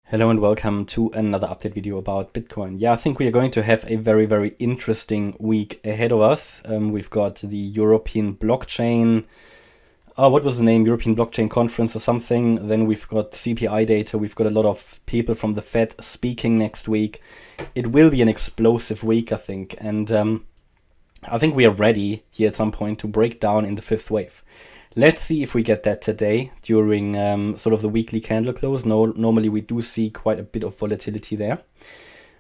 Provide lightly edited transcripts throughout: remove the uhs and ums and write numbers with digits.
Hello and welcome to another update video about Bitcoin. Yeah, I think we are going to have a very, very interesting week ahead of us. We've got the European blockchain, what was the name? European Blockchain Conference or something. Then we've got CPI data. We've got a lot of people from the Fed speaking next week. It will be an explosive week, I think. And I think we are ready here at some point to break down in the fifth wave. Let's see if we get that today during sort of the weekly candle close. Normally we do see quite a bit of volatility there.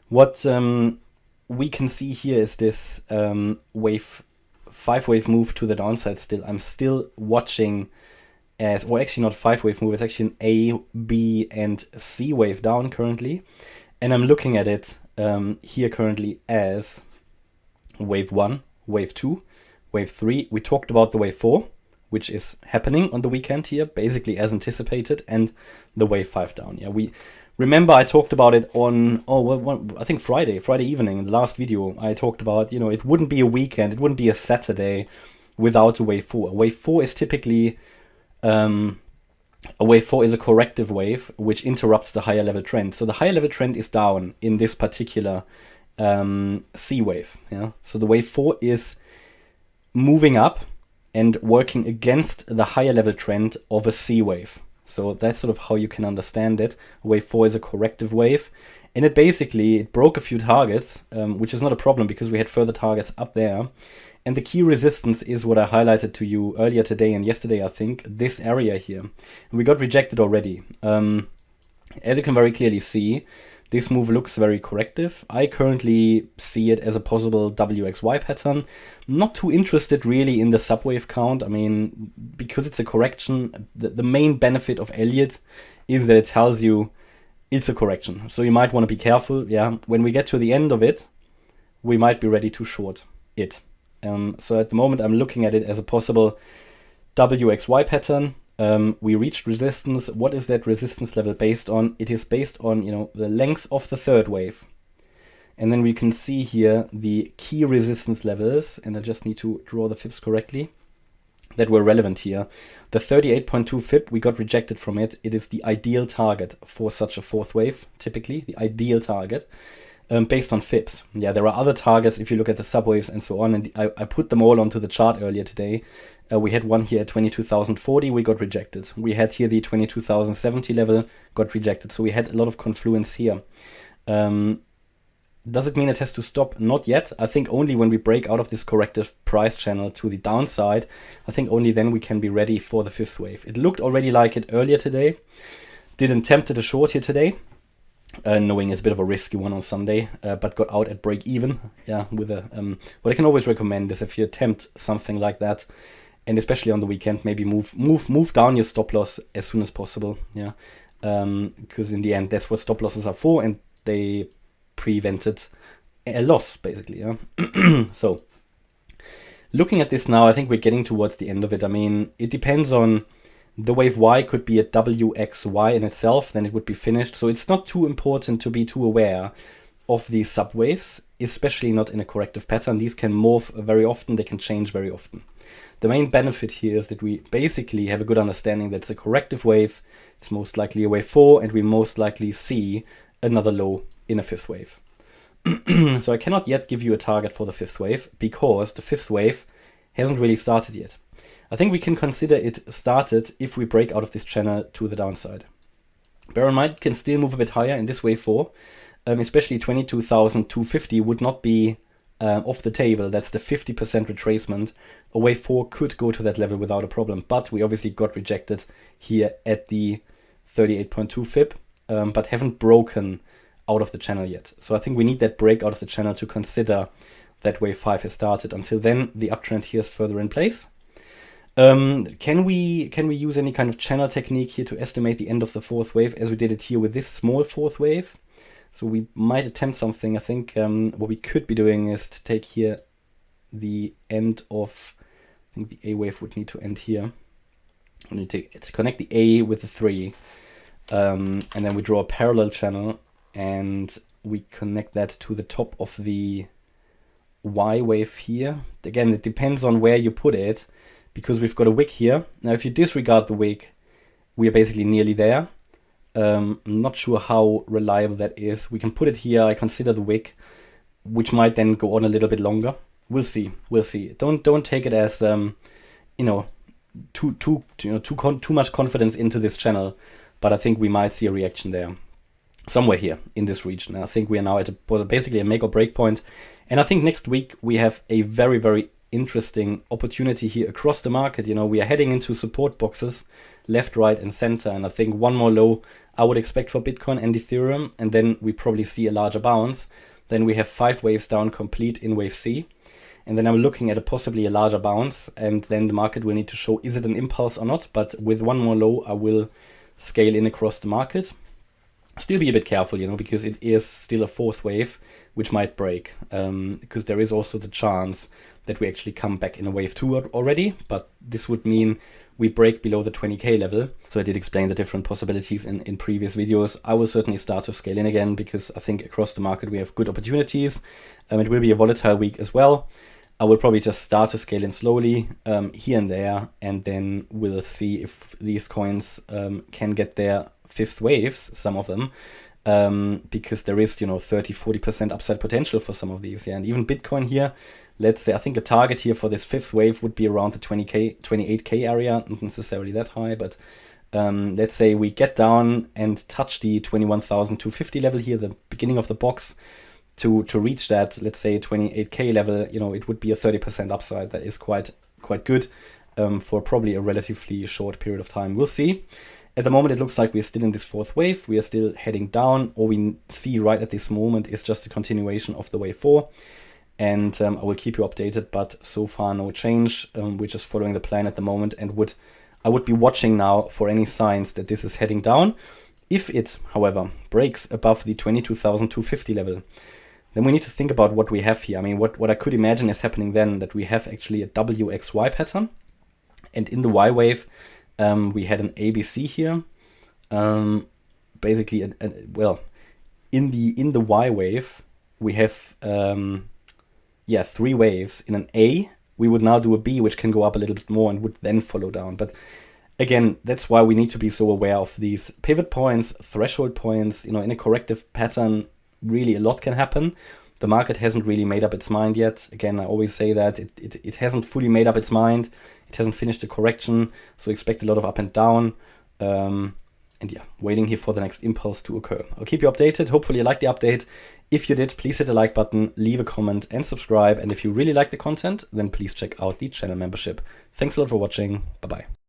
What we can see here is this five-wave move to the downside still. I'm still watching as, or actually not five-wave move, it's actually an A, B, and C wave down currently. And I'm looking at it here currently as wave 1, wave 2, wave 3. We talked about the wave 4. Which is happening on the weekend here, basically as anticipated, and the wave 5 down. Yeah, we remember I talked about it on I think Friday evening in the last video. I talked about, it wouldn't be a weekend, it wouldn't be a Saturday without a wave 4. Wave 4 is typically a wave 4 is a corrective wave which interrupts the higher level trend. So the higher level trend is down in this particular C wave. Yeah, so the wave 4 is moving up and working against the higher level trend of a C wave. So that's sort of how you can understand it. Wave 4 is a corrective wave. And it broke a few targets, which is not a problem because we had further targets up there. And the key resistance is what I highlighted to you earlier today and yesterday, I think, this area here. And we got rejected already. As you can very clearly see, this move looks very corrective. I currently see it as a possible WXY pattern. Not too interested really in the subwave count. I mean, because it's a correction, the main benefit of Elliott is that it tells you it's a correction. So you might want to be careful. Yeah, when we get to the end of it, we might be ready to short it. So at the moment, I'm looking at it as a possible WXY pattern. We reached resistance. What is that resistance level based on? It is based on, the length of the third wave. And then we can see here the key resistance levels, and I just need to draw the fibs correctly, that were relevant here. The 38.2 fib, we got rejected from it. It is the ideal target for such a fourth wave, typically, the ideal target, based on fibs. Yeah, there are other targets if you look at the subwaves and so on, and I put them all onto the chart earlier today. We had one here at 22,040, we got rejected. We had here the 22,070 level, got rejected. So we had a lot of confluence here. Does it mean it has to stop? Not yet. I think only when we break out of this corrective price channel to the downside, I think only then we can be ready for the fifth wave. It looked already like it earlier today. Didn't tempt it a short here today. Knowing it's a bit of a risky one on Sunday, but got out at break even. Yeah, with a what I can always recommend is if you attempt something like that, and especially on the weekend, maybe move down your stop loss as soon as possible. Yeah, because in the end, that's what stop losses are for, and they prevented a loss basically. Yeah. So looking at this now, I think we're getting towards the end of it. I mean, it depends on. The wave Y could be a WXY in itself, then it would be finished. So it's not too important to be too aware of these subwaves, especially not in a corrective pattern. These can morph very often, they can change very often. The main benefit here is that we basically have a good understanding that it's a corrective wave, it's most likely a wave 4, and we most likely see another low in a fifth wave. So I cannot yet give you a target for the fifth wave because the fifth wave hasn't really started yet. I think we can consider it started if we break out of this channel to the downside. Bear in mind, it can still move a bit higher in this wave 4. Especially 22,250 would not be off the table. That's the 50% retracement. A wave 4 could go to that level without a problem. But we obviously got rejected here at the 38.2 fib, but haven't broken out of the channel yet. So I think we need that break out of the channel to consider that wave 5 has started. Until then, the uptrend here is further in place. Can we use any kind of channel technique here to estimate the end of the fourth wave as we did it here with this small fourth wave? So we might attempt something. I think what we could be doing is to take here the end of, I think the A wave would need to end here. We need to connect the A with the 3, and then we draw a parallel channel and we connect that to the top of the Y wave here. Again, it depends on where you put it, because we've got a wick here. Now, if you disregard the wick, we are basically nearly there. Not sure how reliable that is. We can put it here. I consider the wick, which might then go on a little bit longer. We'll see. We'll see. Don't take it as too much confidence into this channel, but I think we might see a reaction there somewhere here in this region. I think we are now at basically a make or break point, and I think next week we have a very, very interesting opportunity here across the market. We are heading into support boxes left, right, and center, and I think one more low I would expect for Bitcoin and Ethereum, and then we probably see a larger bounce. Then we have 5 waves down complete in wave C, and then I'm looking at possibly a larger bounce, and then the market will need to show is it an impulse or not. But with one more low, I will scale in across the market. Still be a bit careful, because it is still a 4th wave, which might break, because there is also the chance that we actually come back in a wave 2 already, but this would mean we break below the 20k level. So I did explain the different possibilities in previous videos. I will certainly start to scale in again, because I think across the market we have good opportunities. It will be a volatile week as well. I will probably just start to scale in slowly here and there, and then we'll see if these coins can get their 5th waves, some of them, because there is 30-40% upside potential for some of these. And even Bitcoin here, let's say I think a target here for this 5th wave would be around the 28k area, not necessarily that high, but let's say we get down and touch the 21,250 level here, the beginning of the box. To reach that, let's say 28k level, it would be a 30% upside. That is quite good for probably a relatively short period of time. We'll see. At the moment, it looks like we're still in this 4th wave. We are still heading down. All we see right at this moment is just a continuation of the wave 4. And I will keep you updated, but so far no change. We're just following the plan at the moment, and I would be watching now for any signs that this is heading down. If it, however, breaks above the 22,250 level, then we need to think about what we have here. I mean, what I could imagine is happening then, that we have actually a WXY pattern. And in the Y wave, we had an ABC here. Basically, in the Y wave, we have 3 waves. In an A, we would now do a B, which can go up a little bit more and would then follow down. But again, that's why we need to be so aware of these pivot points, threshold points. In a corrective pattern, really a lot can happen. The market hasn't really made up its mind yet. Again, I always say that it hasn't fully made up its mind. It hasn't finished the correction, so expect a lot of up and down. And yeah, waiting here for the next impulse to occur. I'll keep you updated. Hopefully you liked the update. If you did, please hit the like button, leave a comment and subscribe. And if you really like the content, then please check out the channel membership. Thanks a lot for watching. Bye-bye.